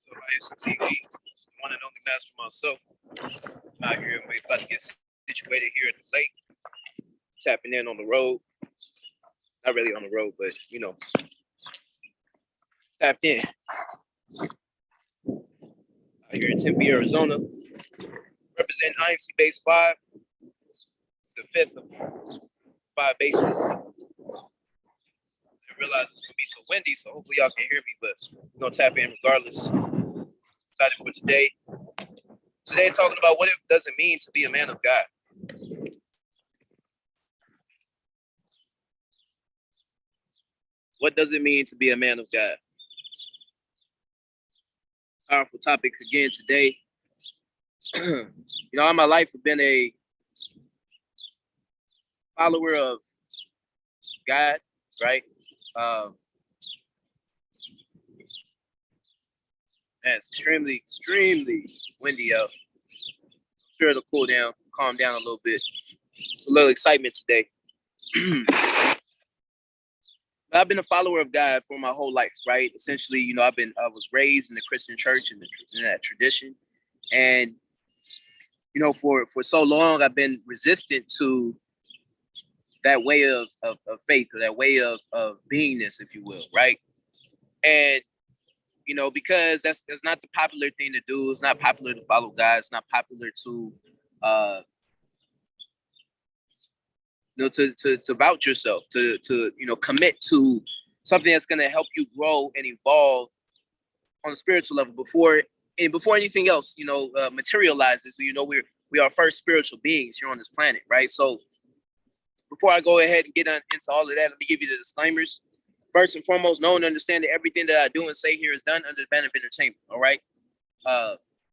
So I used to TV, one and only master myself. Out here, we about to get situated here at the lake, tapping in on the road. Not really on the road, but tapped in. Out here in Tempe, Arizona, representing IMC Base 5. It's the fifth of 5 bases. I realize it's gonna be so windy, so hopefully y'all can hear me, but we're gonna tap in regardless. Excited for today. Today, talking about what it doesn't mean to be a man of God. What does it mean to be a man of God? Powerful topic again today. All my life I've been a follower of God, right? It's extremely windy out. I'm sure it'll calm down a little bit. A little excitement today. I've been a follower of God for my whole life, right? Essentially, I was raised in the Christian church and in that tradition. And, for so long, I've been resistant to that way of faith, or that way of beingness, if you will, right? And, because that's not the popular thing to do. It's not popular to follow God. It's not popular to, to vouch yourself, to commit to something that's going to help you grow and evolve on a spiritual level before anything else, materializes. So, we are first spiritual beings here on this planet, right? So before I go ahead and get into all of that, let me give you the disclaimers. First and foremost, know and understand that everything that I do and say here is done under the banner of entertainment, all right?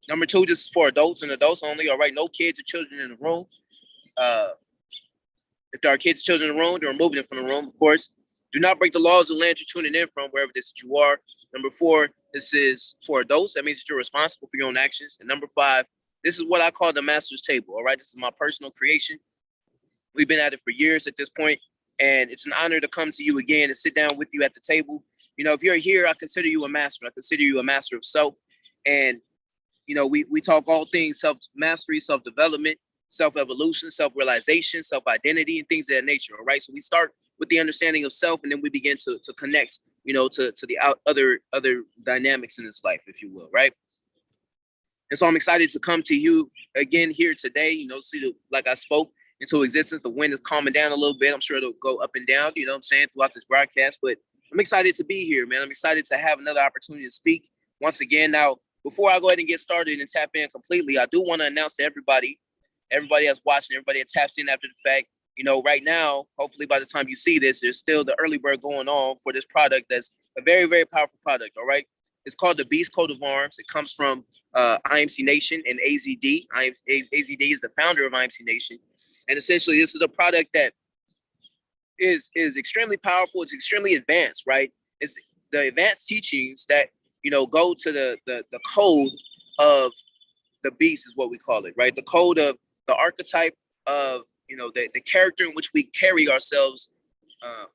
Number 2, this is for adults and adults only, all right? No kids or children in the room. If there are kids, children in the room, they're removing them from the room, of course. Do not break the laws of the land you're tuning in from, wherever it is that you are. Number 4, this is for adults. That means that you're responsible for your own actions. And number 5, this is what I call the master's table, all right? This is my personal creation. We've been at it for years at this point, and it's an honor to come to you again and sit down with you at the table. If you're here, I consider you a master. I consider you a master of self. And, we talk all things self-mastery, self-development, self-evolution, self-realization, self-identity, and things of that nature, all right? So we start with the understanding of self, and then we begin to connect, to the other dynamics in this life, if you will, right? And so I'm excited to come to you again here today, like I spoke into existence. The wind is calming down a little bit. I'm sure it'll go up and down, throughout this broadcast, but I'm excited to be here, man. I'm excited to have another opportunity to speak once again. Now, before I go ahead and get started and tap in completely, I do want to announce to everybody that's watching, everybody that taps in after the fact, right now, hopefully by the time you see this, there's still the early bird going on for this product that's a very, very powerful product, all right? It's called the Beast Coat of Arms. It comes from IMC Nation and AZD. AZD is the founder of IMC Nation. And essentially, this is a product that is extremely powerful. It's extremely advanced, right? It's the advanced teachings that, go to the code of the beast is what we call it, right? The code of the archetype of, the character in which we carry ourselves,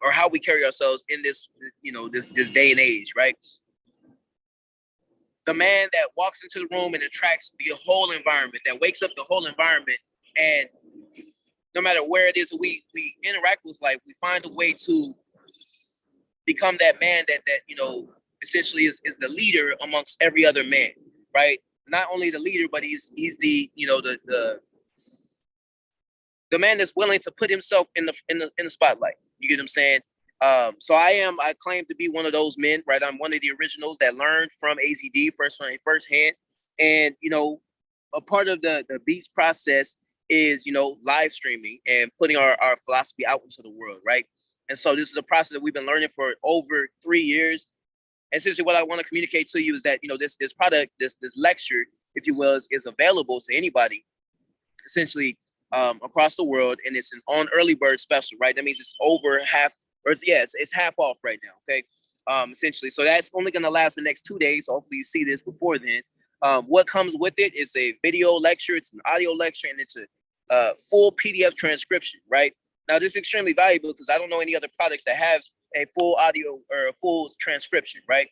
or how we carry ourselves in this, this day and age, right? The man that walks into the room and attracts the whole environment, that wakes up the whole environment, and no matter where it is we interact with life, we find a way to become that man that essentially is the leader amongst every other man, right? Not only the leader, but he's the the man that's willing to put himself in the spotlight. You get what I'm saying? So I claim to be one of those men, right? I'm one of the originals that learned from AZD firsthand. And, a part of the Beats process is, live streaming and putting our philosophy out into the world, right? And so this is a process that we've been learning for over 3 years. And essentially what I want to communicate to you is that, this product, this lecture, if you will, is available to anybody, essentially, across the world. And it's an on early bird special, right? That means it's over half, or it's half off right now, okay? Essentially. So that's only going to last the next 2 days. So hopefully you see this before then. What comes with it is a video lecture, it's an audio lecture, and it's a full PDF transcription, right? Now, this is extremely valuable because I don't know any other products that have a full audio or a full transcription, right?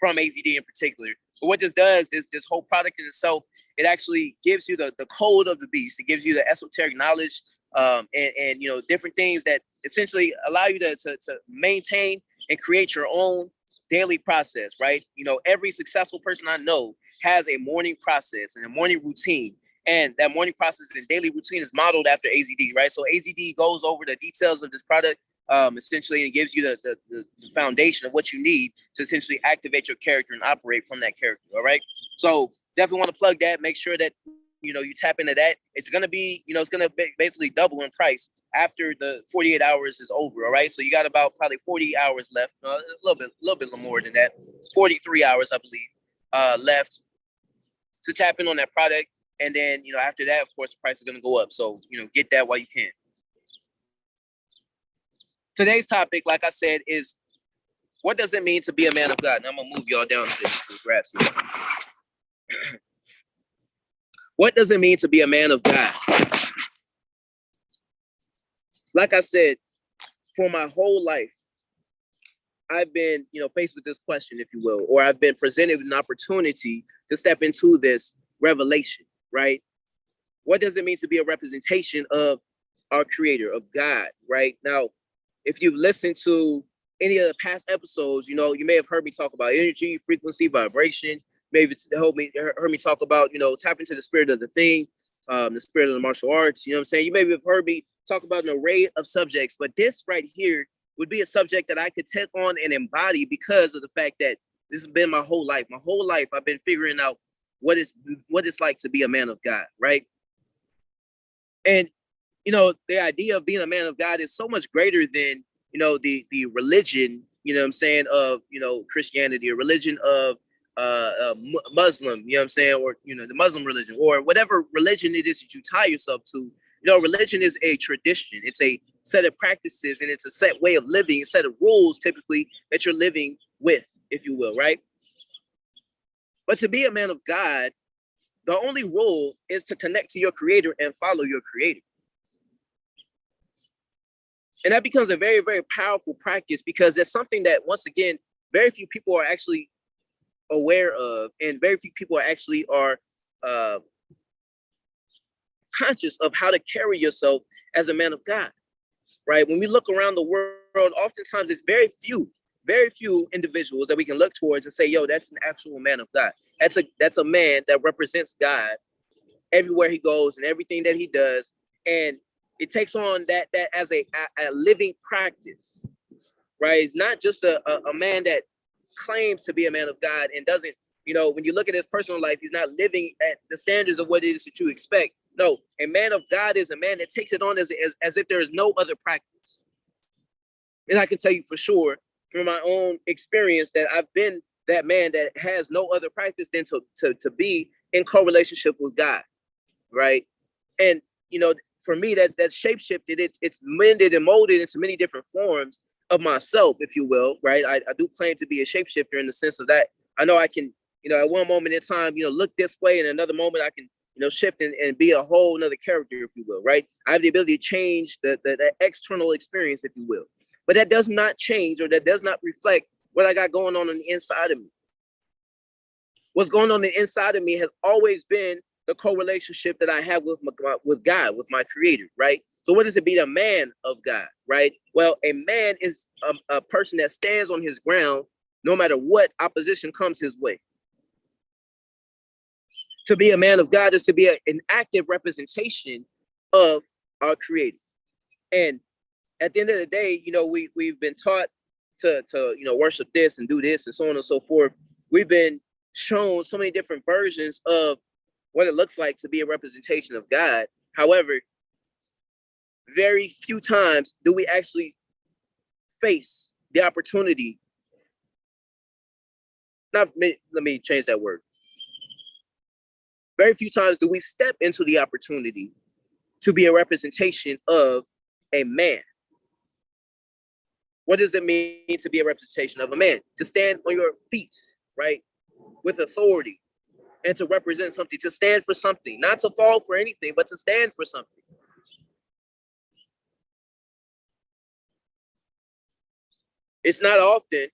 From AZD in particular. But what this does is this whole product in itself, it actually gives you the code of the beast. It gives you the esoteric knowledge, and you know, different things that essentially allow you to maintain and create your own daily process, right? You know, every successful person I know has a morning process and a morning routine. And that morning process and daily routine is modeled after AZD, right? So AZD goes over the details of this product, essentially, and gives you the foundation of what you need to essentially activate your character and operate from that character, all right? So definitely want to plug that. Make sure that, you know, you tap into that. It's going to be, you know, it's going to basically double in price after the 48 hours is over, all right? So you got about probably 40 hours left, a little bit more than that, 43 hours, I believe, left to tap in on that product. And then, you know, after that, of course, the price is going to go up. So, you know, get that while you can. Today's topic, like I said, is what does it mean to be a man of God? And I'm going to move y'all down to the graphs here. What does it mean to be a man of God? Like I said, for my whole life, I've been, you know, faced with this question, if you will, or I've been presented with an opportunity to step into this revelation, right? What does it mean to be a representation of our creator, of God, right? Now, if you've listened to any of the past episodes, you know, you may have heard me talk about energy, frequency, vibration. Maybe heard me talk about, you know, tap into the spirit of the thing, the spirit of the martial arts. You know what I'm saying? You maybe have heard me talk about an array of subjects, but this right here would be a subject that I could take on and embody because of the fact that this has been my whole life. My whole life, I've been figuring out what it's like to be a man of God, right? And, you know, the idea of being a man of God is so much greater than, you know, the religion, you know what I'm saying, of, you know, Christianity, or religion of Muslim, you know what I'm saying, or, you know, the Muslim religion, or whatever religion it is that you tie yourself to. You know, religion is a tradition. It's a set of practices, and it's a set way of living, a set of rules typically that you're living with, if you will, right? But to be a man of God, the only rule is to connect to your creator and follow your creator. And that becomes a very, very powerful practice, because that's something that, once again, very few people are actually aware of, and very few people actually are conscious of how to carry yourself as a man of God, right? When we look around the world, oftentimes it's very few individuals that we can look towards and say, yo, that's an actual man of God. That's a man that represents God everywhere he goes and everything that he does. And it takes on that as a living practice, right? It's not just a man that claims to be a man of God and doesn't, you know, when you look at his personal life, he's not living at the standards of what it is that you expect. No, a man of God is a man that takes it on as if there is no other practice. And I can tell you for sure from my own experience that I've been that man that has no other practice than to be in co-relationship with God, right? And, you know, for me, that's shape-shifted. It's mended and molded into many different forms of myself, if you will, right? I do claim to be a shapeshifter in the sense of that I know I can, you know, at one moment in time, you know, look this way, and another moment I can, you know, shift and be a whole another character, if you will, right? I have the ability to change the external experience, if you will. But that does not change, or that does not reflect what I got going on the inside of me. What's going on the inside of me has always been the co-relationship that I have with God, with my creator, right? So what does it be a man of God, right? Well, a man is a person that stands on his ground no matter what opposition comes his way. To be a man of God is to be an active representation of our creator. And at the end of the day, you know, we've been taught to you know, worship this and do this and so on and so forth. We've been shown so many different versions of what it looks like to be a representation of God. However, very few times do we actually face the opportunity. Let me change that word. Very few times do we step into the opportunity to be a representation of a man. What does it mean to be a representation of a man? To stand on your feet, right? With authority, and to represent something, to stand for something, not to fall for anything, but to stand for something. It's not often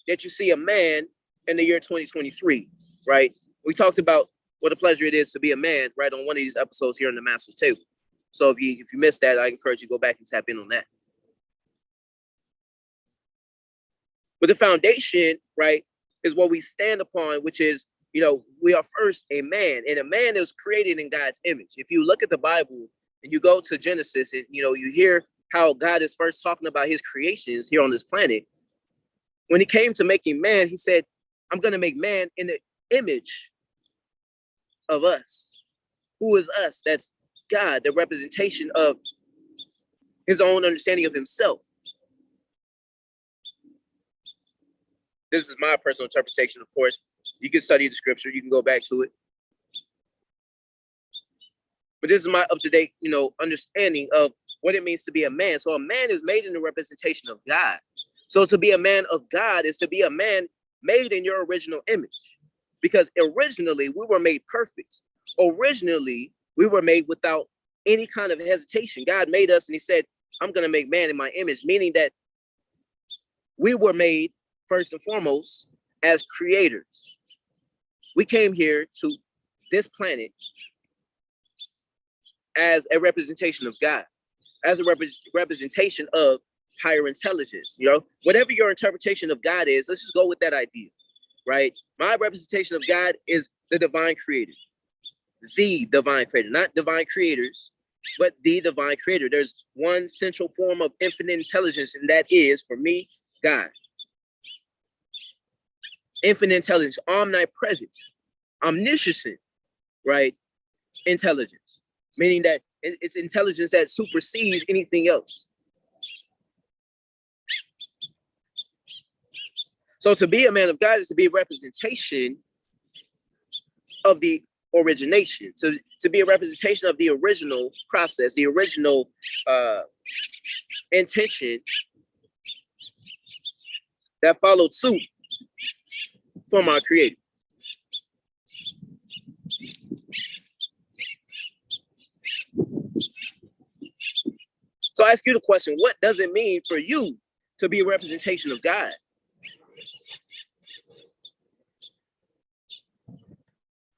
that you see a man in the year 2023, right? We talked about what a pleasure it is to be a man, right, on one of these episodes here on the Master's Table. So if you missed that, I encourage you to go back and tap in on that. But the foundation, right, is what we stand upon, which is, we are first a man, and a man is created in God's image. If you look at the Bible and you go to Genesis, and you hear how God is first talking about his creations here on this planet. When he came to making man, he said, I'm going to make man in the image of us. Who is us? That's God, the representation of his own understanding of himself. This is my personal interpretation, of course. You can study the scripture. You can go back to it. But this is my up-to-date, understanding of what it means to be a man. So a man is made in the representation of God. So to be a man of God is to be a man made in your original image. Because originally we were made perfect. Originally we were made without any kind of hesitation. God made us and he said, I'm going to make man in my image, meaning that we were made first and foremost as creators. We came here to this planet as a representation of God, as a representation of higher intelligence. Whatever your interpretation of God is, let's just go with that idea, right? My representation of God is the divine creator, not divine creators, but the divine creator. There's one central form of infinite intelligence, and that is, for me, God. Infinite intelligence, omnipresent, omniscient, right? Intelligence, meaning that it's intelligence that supersedes anything else. So to be a man of God is to be a representation of the origination, to be a representation of the original process, the original intention that followed suit from our Creator. So I ask you the question, what does it mean for you to be a representation of God?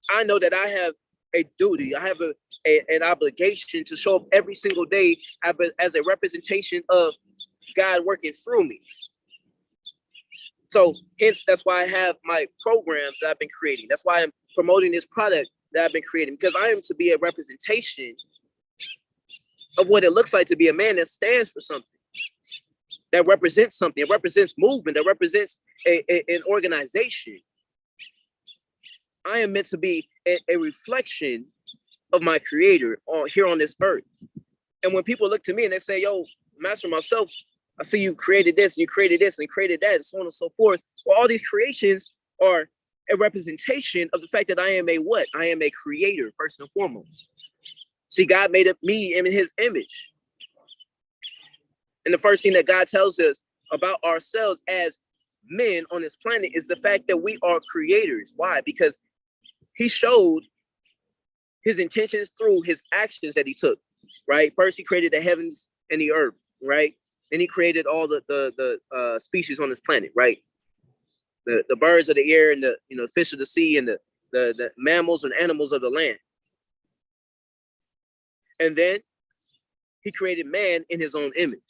I know that I have a duty, I have an obligation to show up every single day as a representation of God working through me. So hence, that's why I have my programs that I've been creating. That's why I'm promoting this product that I've been creating, because I am to be a representation of what it looks like to be a man that stands for something, that represents something, it represents movement, that represents an organization. I am meant to be a reflection of my Creator here on this earth. And when people look to me and they say, yo, Master, myself, I see you created this, and you created this, and you created that, and so on and so forth. Well, all these creations are a representation of the fact that I am a what? I am a creator, first and foremost. See, God made me in his image. And the first thing that God tells us about ourselves as men on this planet is the fact that we are creators. Why? Because he showed his intentions through his actions that he took, right? First, he created the heavens and the earth, right? Then he created all the species on this planet, right? The birds of the air and the fish of the sea and the mammals and animals of the land. And then he created man in his own image.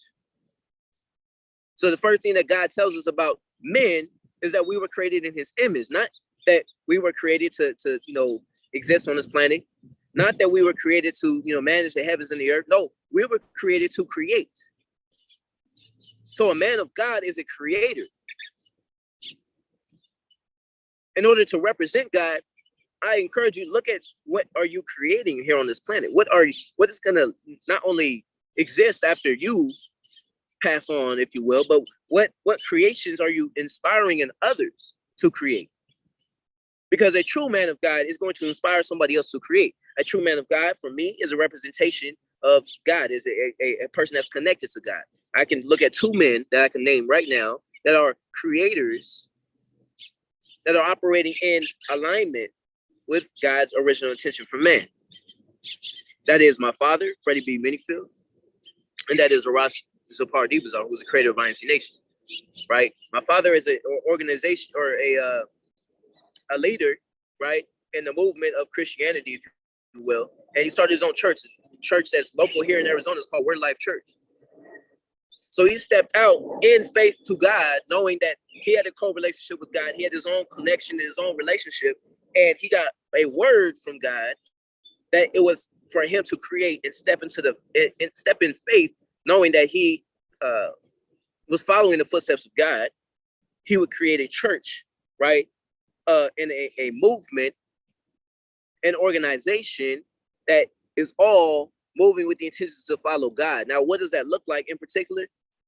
So the first thing that God tells us about men is that we were created in his image, not that we were created to exist on this planet, not that we were created to manage the heavens and the earth. No, we were created to create. So a man of God is a creator. In order to represent God, I encourage you to look at what are you creating here on this planet? What is going to not only exist after you pass on, if you will, but what creations are you inspiring in others to create? Because a true man of God is going to inspire somebody else to create. A true man of God, for me, is a representation of God, is a person that's connected to God. I can look at two men that I can name right now that are creators, that are operating in alignment with God's original intention for man. That is my father, Freddie B. Minifield, and that is Arash Zopar Dibazar, who's the creator of IMC Nation, right? My father is an organization or a a leader, right, in the movement of Christianity, if you will. And he started his own church, a church that's local here in Arizona. It's called Word Life Church. So he stepped out in faith to God, knowing that he had a co-relationship with God. He had his own connection in his own relationship. And he got a word from God that it was for him to create and step in faith, knowing that he was following the footsteps of God. He would create a church, right? In a movement, an organization that is all moving with the intentions to follow God. Now, what does that look like in particular?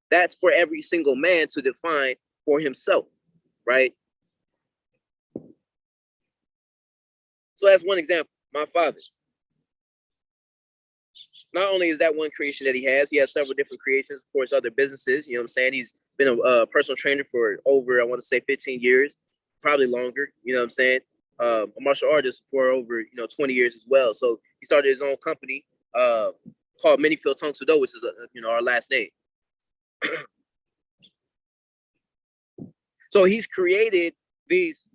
That's for every single man to define for himself, right? So that's one example, my father. Not only is that one creation that he has several different creations, of course, other businesses, you know what I'm saying? He's been a personal trainer for over, I want to say 15 years, probably longer, you know what I'm saying? A martial artist for over, 20 years as well. So he started his own company called Mycellf, which is, our last name. So he's created these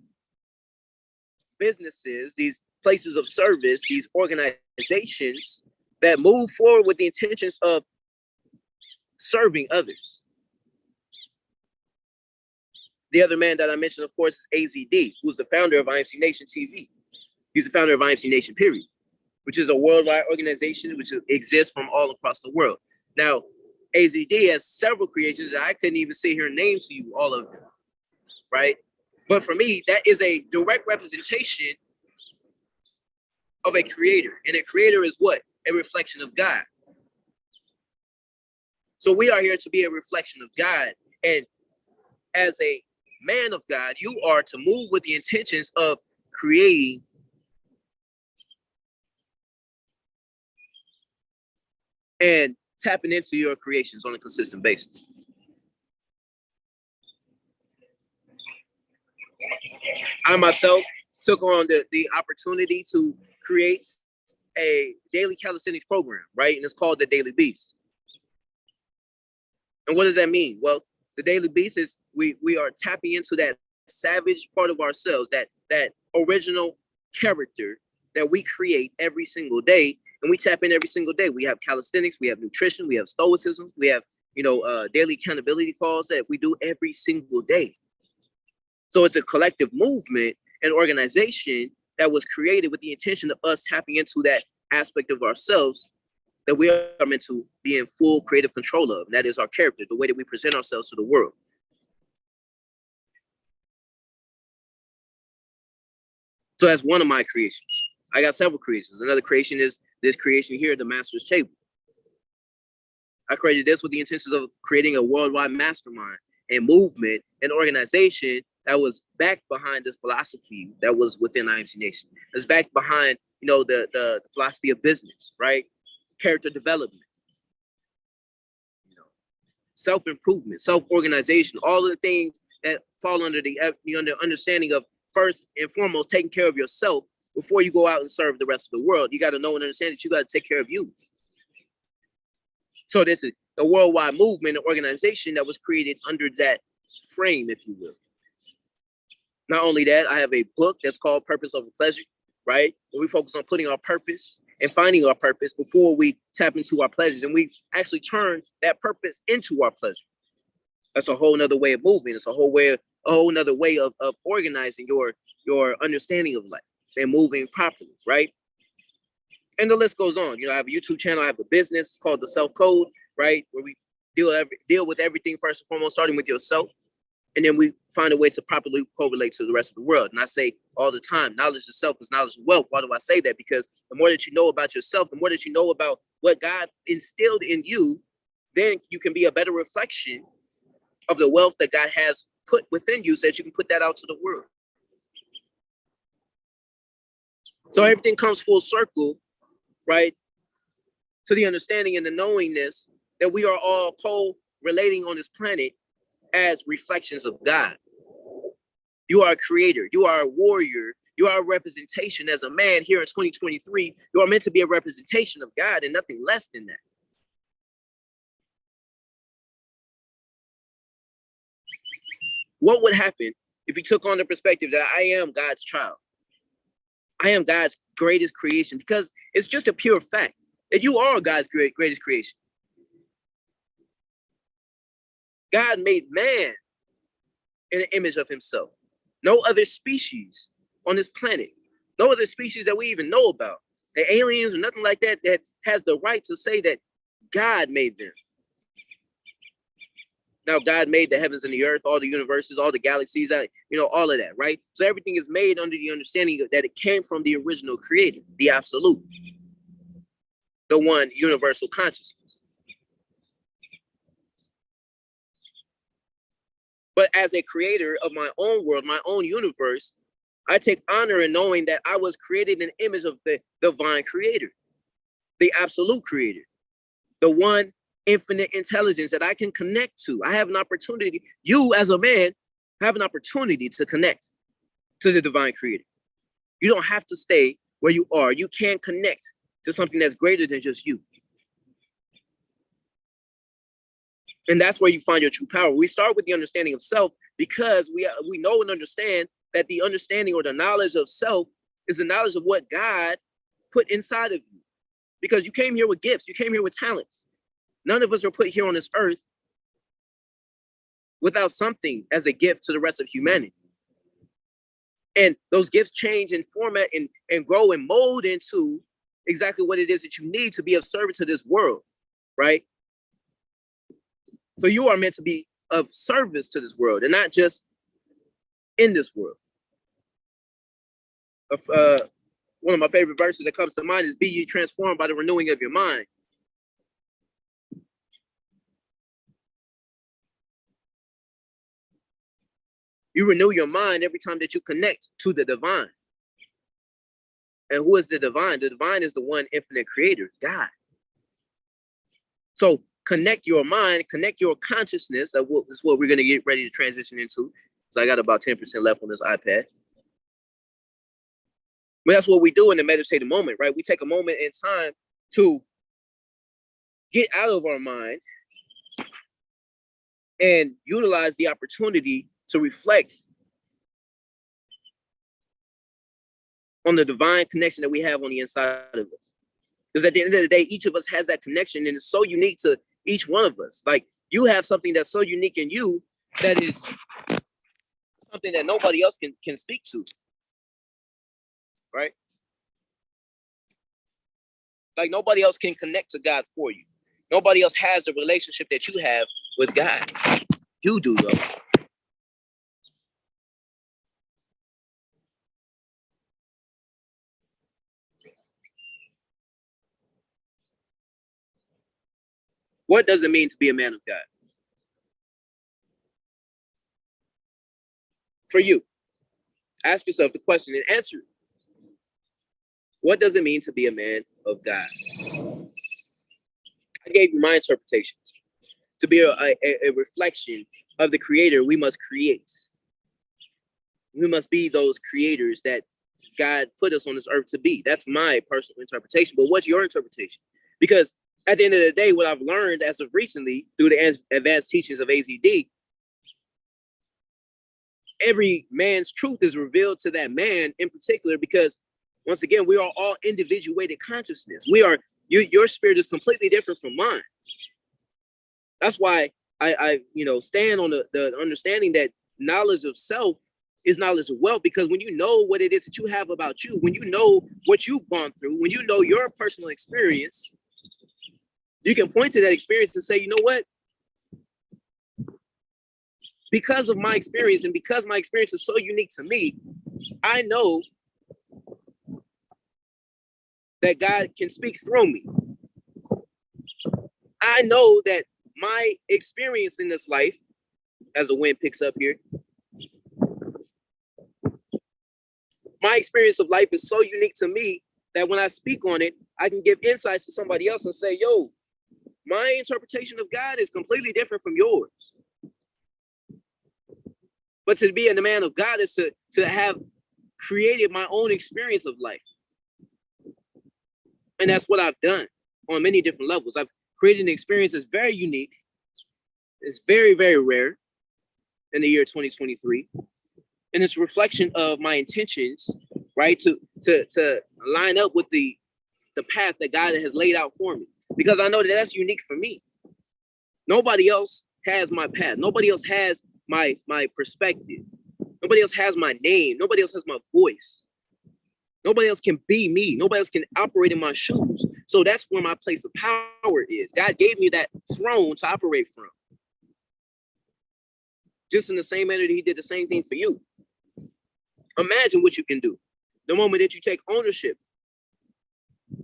businesses, these places of service, these organizations that move forward with the intentions of serving others. The other man that I mentioned, of course, is AZD, who's the founder of IMC Nation TV. He's the founder of IMC Nation, period, which is a worldwide organization which exists from all across the world. Now, AZD has several creations that I couldn't even sit here and name to you all of them, right? But for me, that is a direct representation of a creator. And a creator is what? A reflection of God. So we are here to be a reflection of God. And as a man of God, you are to move with the intentions of creating and tapping into your creations on a consistent basis. I myself took on the opportunity to create a daily calisthenics program, right? And it's called the Daily Beast. And what does that mean? Well, the Daily Beast is we are tapping into that savage part of ourselves, that original character that we create every single day, and we tap in every single day. We have calisthenics, we have nutrition, we have stoicism, we have daily accountability calls that we do every single day. So it's a collective movement and organization that was created with the intention of us tapping into that aspect of ourselves that we are meant to be in full creative control of. And that is our character, the way that we present ourselves to the world. So that's one of my creations. I got several creations. Another creation is this creation here, the Master's Table. I created this with the intentions of creating a worldwide mastermind and movement and organization that was backed behind this philosophy that was within IMC Nation. It's backed behind, the philosophy of business, right? Character development, self-improvement, self-organization, all of the things that fall under the understanding of first and foremost taking care of yourself before you go out and serve the rest of the world. You got to know and understand that you got to take care of you. So this is a worldwide movement, an organization that was created under that frame, if you will. Not only that, I have a book that's called Purpose Over Pleasure, right? Where we focus on putting our purpose and finding our purpose before we tap into our pleasures. And we actually turn that purpose into our pleasure. That's a whole nother way of moving. It's a whole nother way of organizing your understanding of life and moving properly, right? And the list goes on. I have a YouTube channel, I have a business called The Self Code, right? Where we deal with everything first and foremost, starting with yourself. And then we find a way to properly correlate to the rest of the world. And I say all the time, knowledge of self is knowledge of wealth. Why do I say that? Because the more that you know about yourself, the more that you know about what God instilled in you, then you can be a better reflection of the wealth that God has put within you so that you can put that out to the world. So everything comes full circle, right? To the understanding and the knowingness that we are all co-relating on this planet as reflections of God. You are a creator. You are a warrior. You are a representation as a man here in 2023. You are meant to be a representation of God and nothing less than that. What would happen if you took on the perspective that I am God's child, I am God's greatest creation, because it's just a pure fact that you are God's greatest creation. God made man in the image of himself. No other species on this planet, no other species that we even know about, the aliens or nothing like that, that has the right to say that God made them. Now, God made the heavens and the earth, all the universes, all the galaxies, all of that, right? So everything is made under the understanding that it came from the original creator, the absolute, the one universal consciousness. But as a creator of my own world, my own universe, I take honor in knowing that I was created in the image of the divine creator, the absolute creator, the one infinite intelligence that I can connect to. I have an opportunity, you as a man have an opportunity to connect to the divine creator. You don't have to stay where you are. You can connect to something that's greater than just you. And that's where you find your true power. We start with the understanding of self because we know and understand that the understanding or the knowledge of self is the knowledge of what God put inside of you. Because you came here with gifts, you came here with talents. None of us are put here on this earth without something as a gift to the rest of humanity. And those gifts change in format and grow and mold into exactly what it is that you need to be of service to this world, right? So you are meant to be of service to this world and not just in this world. One of my favorite verses that comes to mind is, "Be ye transformed by the renewing of your mind." You renew your mind every time that you connect to the divine. And who is the divine? The divine is the one infinite creator, God. So connect your mind, connect your consciousness. This is what we're going to get ready to transition into. So I got about 10% left on this iPad. But that's what we do in the meditative moment, right? We take a moment in time to get out of our mind and utilize the opportunity to reflect on the divine connection that we have on the inside of us. Because at the end of the day, each of us has that connection, and it's so unique to each one of us. Like, you have something that's so unique in you that is something that nobody else can speak to, right? Like, nobody else can connect to God for you. Nobody else has the relationship that you have with God. You do, though. What does it mean to be a man of God? For you, ask yourself the question and answer it. What does it mean to be a man of God? I gave you my interpretation. To be a reflection of the creator, we must create. We must be those creators that God put us on this earth to be. That's my personal interpretation. But what's your interpretation? Because at the end of the day, what I've learned as of recently through the advanced teachings of AZD, every man's truth is revealed to that man in particular, because once again, we are all individuated consciousness. Your spirit is completely different from mine. That's why I stand on the understanding that knowledge of self is knowledge of wealth, because when you know what it is that you have about you, when you know what you've gone through, when you know your personal experience, you can point to that experience and say, you know what? Because of my experience, and because my experience is so unique to me, I know that God can speak through me. I know that my experience in this life, as the wind picks up here, my experience of life is so unique to me that when I speak on it, I can give insights to somebody else and say, yo, my interpretation of God is completely different from yours. But to be a man of God is to have created my own experience of life. And that's what I've done on many different levels. I've created an experience that's very unique. It's very, very rare in the year 2023. And it's a reflection of my intentions, right? To line up with the path that God has laid out for me. Because I know that that's unique for me. Nobody else has my path. Nobody else has my perspective. Nobody else has my name. Nobody else has my voice. Nobody else can be me. Nobody else can operate in my shoes. So that's where my place of power is. God gave me that throne to operate from. Just in the same manner that he did the same thing for you. Imagine what you can do. The moment that you take ownership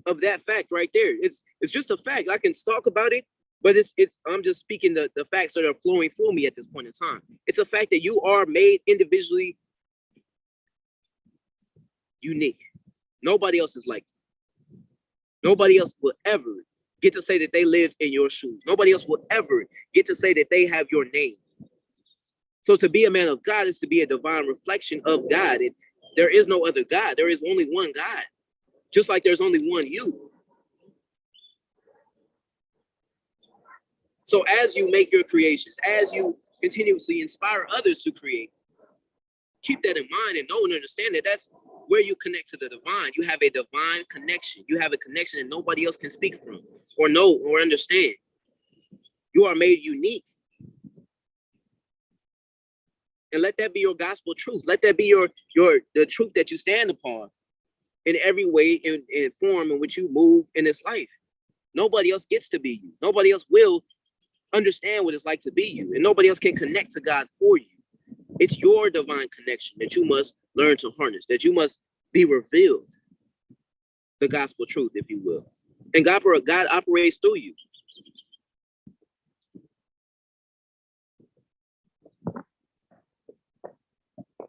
of that fact right there. It's just a fact. I can talk about it, but it's I'm just speaking the facts that are flowing through me at this point in time. It's a fact that you are made individually unique. Nobody else is like you. Nobody else will ever get to say that they lived in your shoes. Nobody else will ever get to say that they have your name. So to be a man of God is to be a divine reflection of God. And there is no other God. There is only one God. Just like there's only one you. So as you make your creations, as you continuously inspire others to create, keep that in mind and know and understand that that's where you connect to the divine. You have a divine connection. You have a connection that nobody else can speak from or know or understand. You are made unique. And let that be your gospel truth. Let that be the truth that you stand upon in every way and form in which you move in this life. Nobody else gets to be you. Nobody else will understand what it's like to be you. And nobody else can connect to God for you. It's your divine connection that you must learn to harness, that you must be revealed. The gospel truth, if you will. And God operates through you.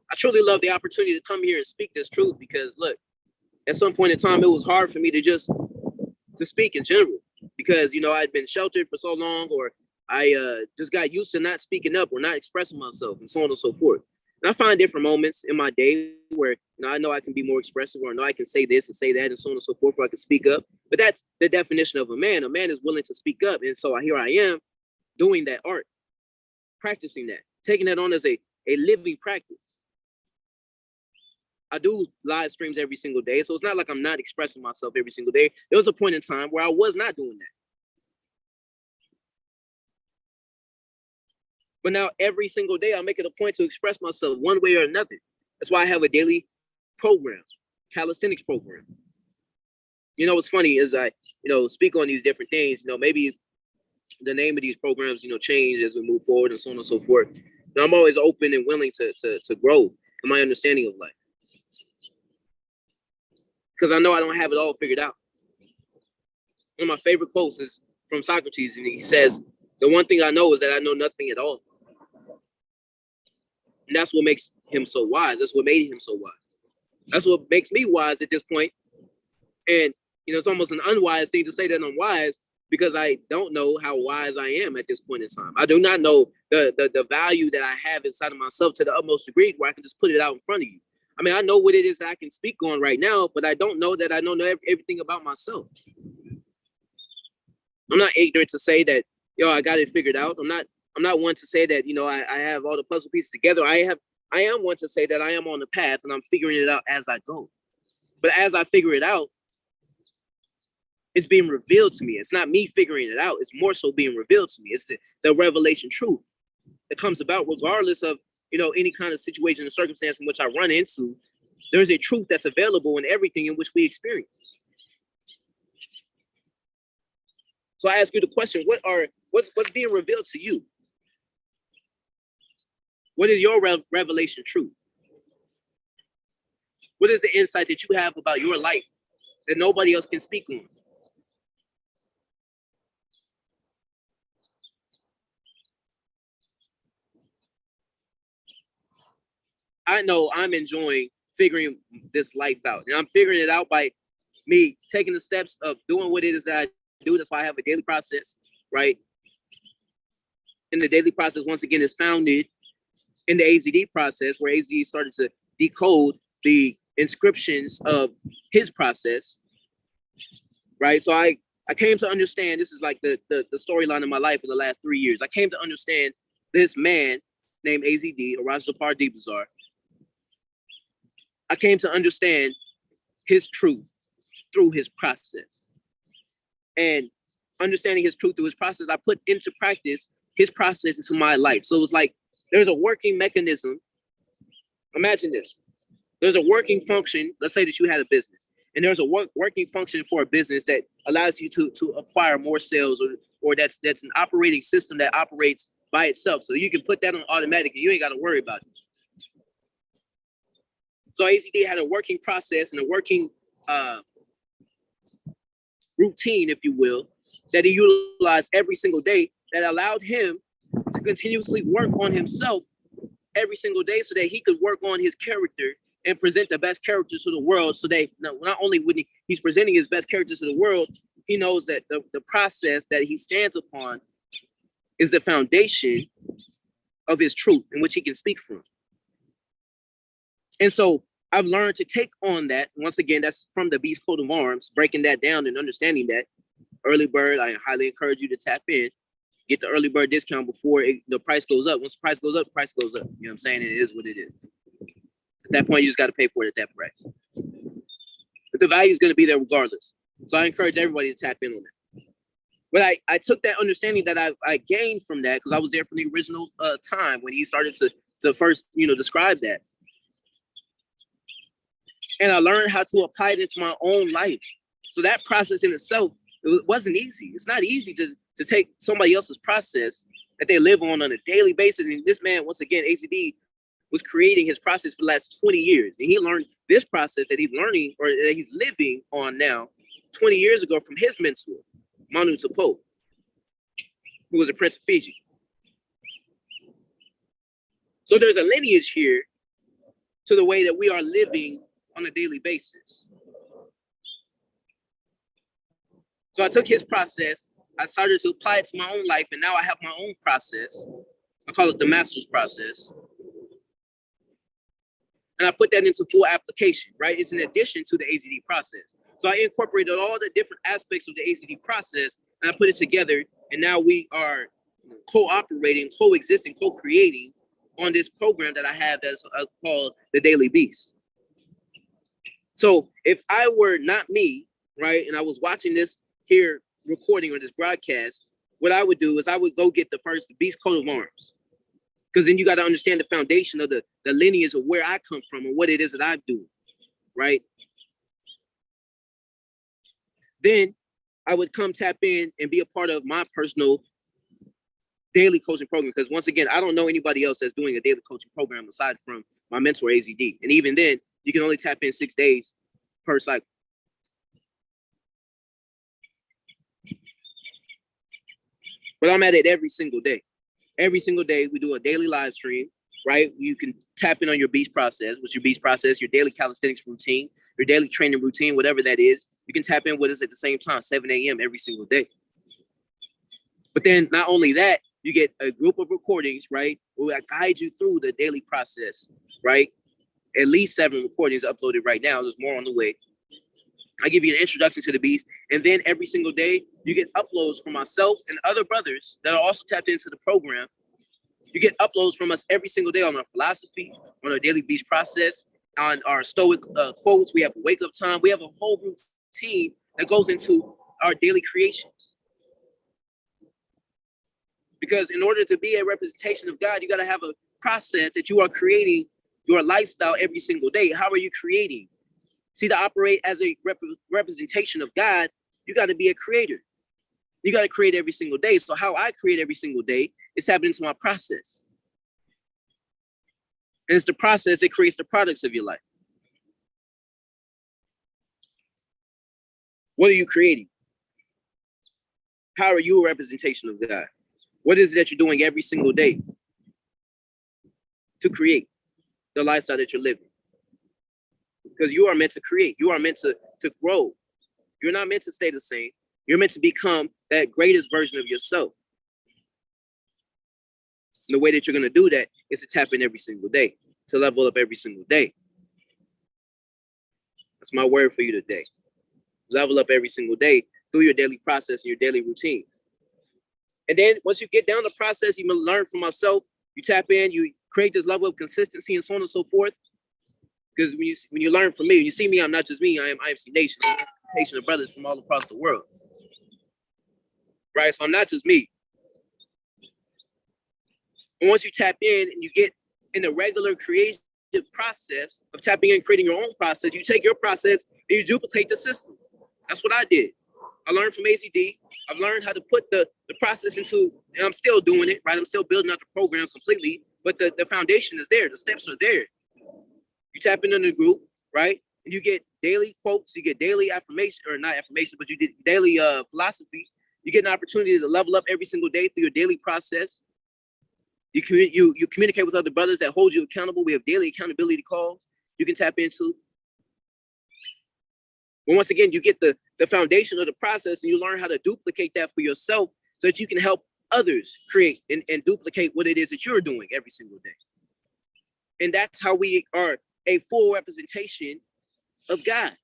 I truly love the opportunity to come here and speak this truth because, look, at some point in time, it was hard for me to speak in general because, you know, I'd been sheltered for so long, or I just got used to not speaking up or not expressing myself and so on and so forth. And I find different moments in my day where, you know, I know I can be more expressive, or I know I can say this and say that and so on and so forth, where I can speak up. But that's the definition of a man. A man is willing to speak up. And so here I am doing that art, practicing that, taking that on as a living practice. I do live streams every single day, so it's not like I'm not expressing myself every single day. There was a point in time where I was not doing that. But now every single day I make it a point to express myself one way or another. That's why I have a daily program, calisthenics program. You know, what's funny is I, you know, speak on these different things. You know, maybe the name of these programs, you know, change as we move forward and so on and so forth. And I'm always open and willing to grow in my understanding of life. Because I know I don't have it all figured out. One of my favorite quotes is from Socrates, and he says, "The one thing I know is that I know nothing at all." And that's what makes him so wise. That's what made him so wise. That's what makes me wise at this point. And, you know, it's almost an unwise thing to say that I'm wise because I don't know how wise I am at this point in time. I do not know the value that I have inside of myself to the utmost degree where I can just put it out in front of you. I mean, I know what it is that I can speak on right now, but I don't know that I know everything about myself. I'm not ignorant to say that, yo, I got it figured out. I'm not one to say that, you know, I have all the puzzle pieces together. I am one to say that I am on the path and I'm figuring it out as I go. But as I figure it out, it's being revealed to me. It's not me figuring it out. It's more so being revealed to me. It's the revelation truth that comes about regardless of, you know, any kind of situation or circumstance in which I run into. There's a truth that's available in everything in which we experience. So I ask you the question, what's being revealed to you? What is your revelation truth? What is the insight that you have about your life that nobody else can speak on? I know I'm enjoying figuring this life out. And I'm figuring it out by me taking the steps of doing what it is that I do. That's why I have a daily process, right? And the daily process, once again, is founded in the AZD process, where AZD started to decode the inscriptions of his process, right? So I came to understand, this is like the storyline of my life in the last 3 years. I came to understand this man named AZD, Arazapar Dibazar, I came to understand his truth through his process. And understanding his truth through his process, I put into practice his process into my life. So it was like there's a working mechanism. Imagine this. There's a working function. Let's say that you had a business, and there's a working function for a business that allows you to acquire more sales, or that's an operating system that operates by itself. So you can put that on automatic, and you ain't got to worry about it. So AZD had a working process and a working routine, if you will, that he utilized every single day that allowed him to continuously work on himself every single day so that he could work on his character and present the best characters to the world. So that not only would he's presenting his best characters to the world, he knows that the process that he stands upon is the foundation of his truth in which he can speak from. And so I've learned to take on that. Once again, that's from the Beast Coat of Arms, breaking that down and understanding that. Early bird, I highly encourage you to tap in, get the early bird discount before the price goes up. Once the price goes up, the price goes up. You know what I'm saying? It is what it is. At that point, you just got to pay for it at that price. But the value is going to be there regardless. So I encourage everybody to tap in on that. But I took that understanding that I gained from that, because I was there from the original time when he started to first, describe that. And I learned how to apply it into my own life. So that process in itself, it wasn't easy. It's not easy to take somebody else's process that they live on a daily basis. And this man, once again, ACD, was creating his process for the last 20 years. And he learned this process that he's learning, or that he's living on now, 20 years ago from his mentor, Manu Tapo, who was a Prince of Fiji. So there's a lineage here to the way that we are living on a daily basis. So I took his process, I started to apply it to my own life, and now I have my own process. I call it the master's process. And I put that into full application, right? It's an addition to the AZD process. So I incorporated all the different aspects of the AZD process, and I put it together, and now we are cooperating, coexisting, co-creating on this program that I have that's called the Daily Beast. So if I were not me, right, and I was watching this here recording or this broadcast, what I would do is I would go get the first Beast Coat of Arms. Because then you got to understand the foundation of the lineage of where I come from and what it is that I'm doing, right? Then I would come tap in and be a part of my personal daily coaching program. Because once again, I don't know anybody else that's doing a daily coaching program aside from my mentor, AZD. And even then, you can only tap in 6 days per cycle. But I'm at it every single day. Every single day, we do a daily live stream, right? You can tap in on your beast process. What's your beast process? Your daily calisthenics routine, your daily training routine, whatever that is. You can tap in with us at the same time, 7 a.m. every single day. But then not only that, you get a group of recordings, right? Where I guide you through the daily process, right? At least 7 recordings uploaded right now. There's more on the way. I give you an introduction to the beast. And then every single day, you get uploads from myself and other brothers that are also tapped into the program. You get uploads from us every single day on our philosophy, on our daily beast process, on our stoic quotes. We have wake up time. We have a whole routine that goes into our daily creations. Because in order to be a representation of God, you got to have a process that you are creating your lifestyle every single day. How are you creating? See, to operate as a representation of God, you got to be a creator. You got to create every single day. So how I create every single day is tapping into my process. And it's the process that creates the products of your life. What are you creating? How are you a representation of God? What is it that you're doing every single day to create the lifestyle that you're living? Because you are meant to create. You are meant to grow. You're not meant to stay the same. You're meant to become that greatest version of yourself. And the way that you're going to do that is to tap in every single day, to level up every single day. That's my word for you today. Level up every single day through your daily process and your daily routine. And then once you get down the process, you learn from myself. You tap in, you create this level of consistency and so on and so forth. Because when you learn from me, you see me, I'm not just me, I am IMC Nation. I'm a representation of brothers from all across the world. Right? So I'm not just me. And once you tap in and you get in the regular creative process of tapping in, creating your own process, you take your process and you duplicate the system. That's what I did. I learned from ACD. I've learned how to put the process into, and I'm still doing it, right? I'm still building out the program completely, but the foundation is there. The steps are there. You tap into the group, right? And you get daily quotes, you get daily affirmation, or not affirmation, but you get daily philosophy. You get an opportunity to level up every single day through your daily process. You communicate with other brothers that hold you accountable. We have daily accountability calls you can tap into. But once again, you get the foundation of the process and you learn how to duplicate that for yourself so that you can help others create and duplicate what it is that you're doing every single day. And that's how we are a full representation of God.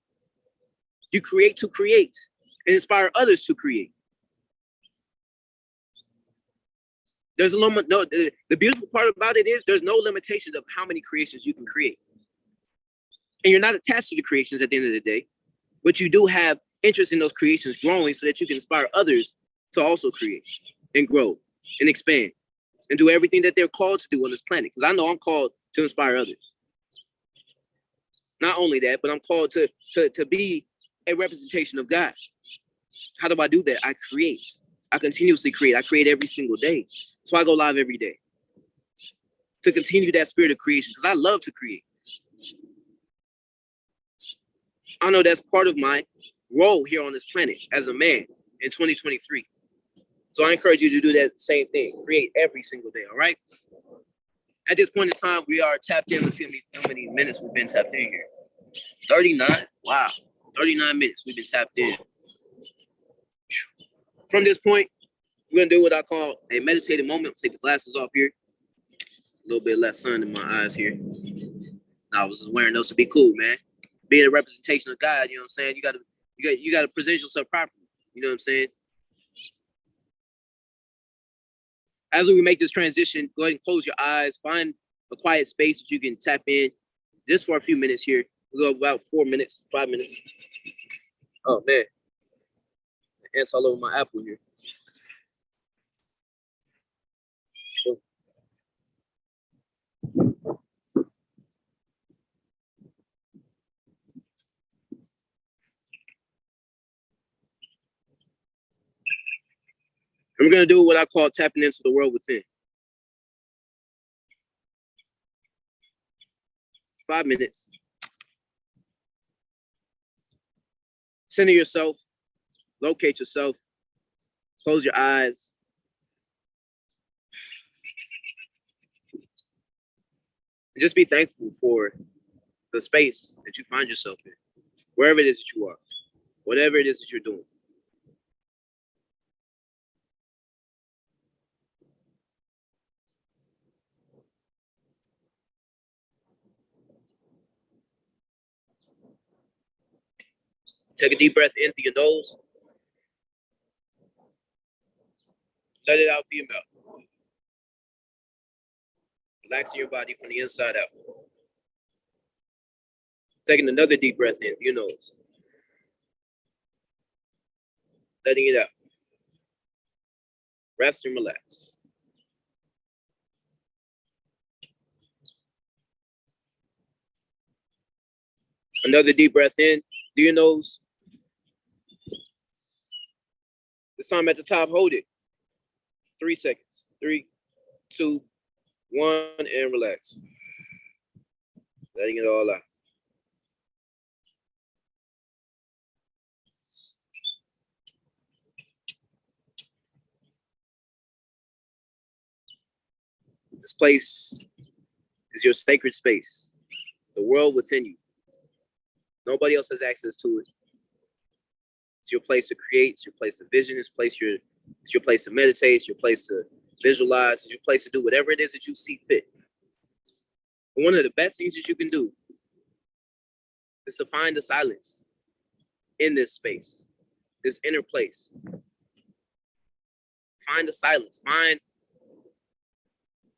You create to create and inspire others to create. There's the beautiful part about it is there's no limitations of how many creations you can create. And you're not attached to the creations at the end of the day, but you do have interest in those creations growing so that you can inspire others to also create and grow and expand and do everything that they're called to do on this planet. Because I know I'm called to inspire others. Not only that, but I'm called to be a representation of God. How do I do that? I create. I continuously create. I create every single day. So I go live every day to continue that spirit of creation because I love to create. I know that's part of my role here on this planet as a man in 2023. So I encourage you to do that same thing. Create every single day, all right? At this point in time, we are tapped in. Let's see how many minutes we've been tapped in here. 39? Wow. 39 minutes we've been tapped in. From this point, we're going to do what I call a meditative moment. Take the glasses off here. A little bit less sun in my eyes here. I was just wearing those to be cool, man. Being a representation of God, you know what I'm saying? You gotta present yourself properly. You know what I'm saying? As we make this transition, go ahead and close your eyes. Find a quiet space that you can tap in just for a few minutes here. We'll go about 4 minutes, 5 minutes. Oh, man. Ants all over my apple here. And we're going to do what I call tapping into the world within. 5 minutes. Center yourself. Locate yourself. Close your eyes. And just be thankful for the space that you find yourself in. Wherever it is that you are. Whatever it is that you're doing. Take a deep breath in through your nose. Let it out through your mouth. Relaxing your body from the inside out. Taking another deep breath in through your nose. Letting it out. Rest and relax. Another deep breath in through your nose. This time at the top, hold it. 3 seconds. 3, 2, 1, and relax. Letting it all out. This place is your sacred space, the world within you. Nobody else has access to it. It's your place to create. It's your place to vision. It's your place to meditate. It's your place to visualize. It's your place to do whatever it is that you see fit. But one of the best things that you can do is to find the silence in this space, this inner place. Find the silence. Find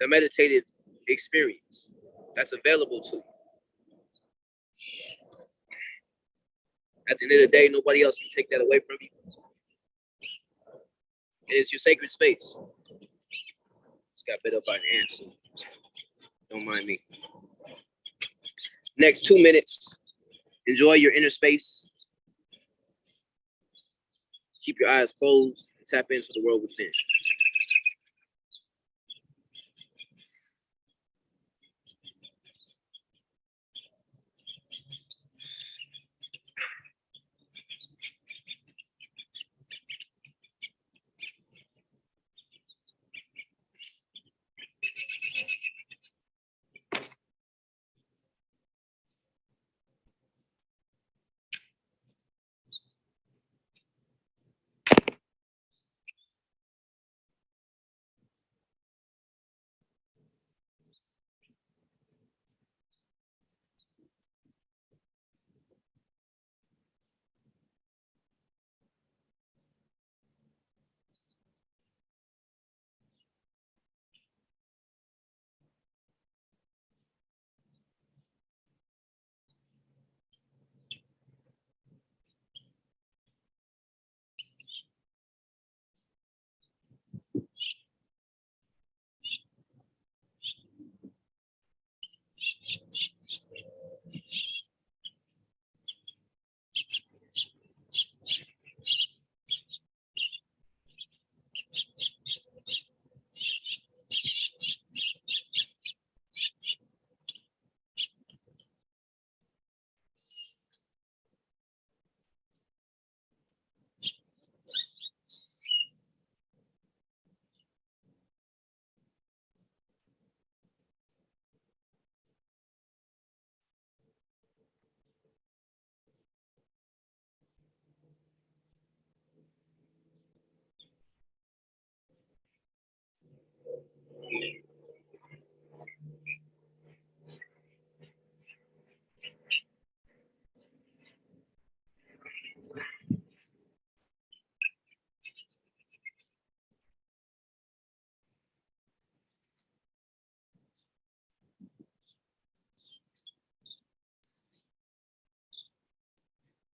the meditative experience that's available to you. At the end of the day, nobody else can take that away from you. It's your sacred space. Just got bit up by an ant, so don't mind me. Next 2 minutes, enjoy your inner space. Keep your eyes closed and tap into the world within.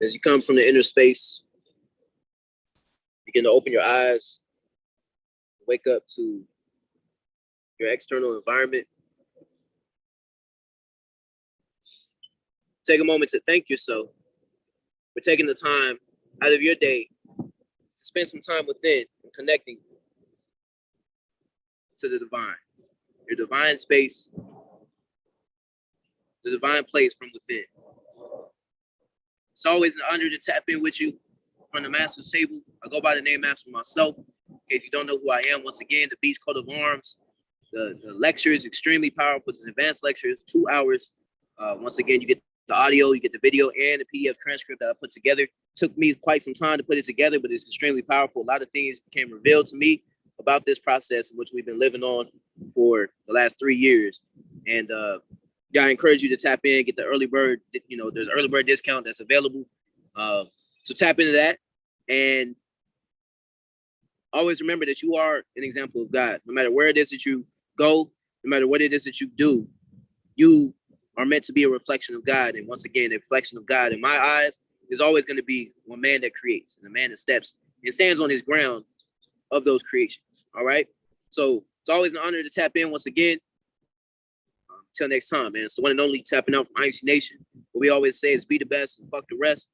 As you come from the inner space, begin to open your eyes, wake up to your external environment. Take a moment to thank yourself for taking the time out of your day to spend some time within and connecting to the divine, your divine space, the divine place from within. It's always an honor to tap in with you from the master's table. I go by the name Master Mycellf. In case you don't know who I am, once again, the Beast Coat of Arms. The lecture is extremely powerful. It's an advanced lecture. It's 2 hours. Once again, you get the audio, you get the video, and the PDF transcript that I put together. It took me quite some time to put it together, but it's extremely powerful. A lot of things became revealed to me about this process in which we've been living on for the last 3 years. And yeah, I encourage you to tap in, get the early bird. You know, there's an early bird discount that's available. So tap into that, and always remember that you are an example of God. No matter where it is that you go, no matter what it is that you do, you are meant to be a reflection of God. And once again, the reflection of God in my eyes is always going to be one man that creates and a man that steps and stands on his ground of those creations. All right. So it's always an honor to tap in once again. Till next time, man. It's the one and only tapping out from IUC Nation. What we always say is be the best and fuck the rest.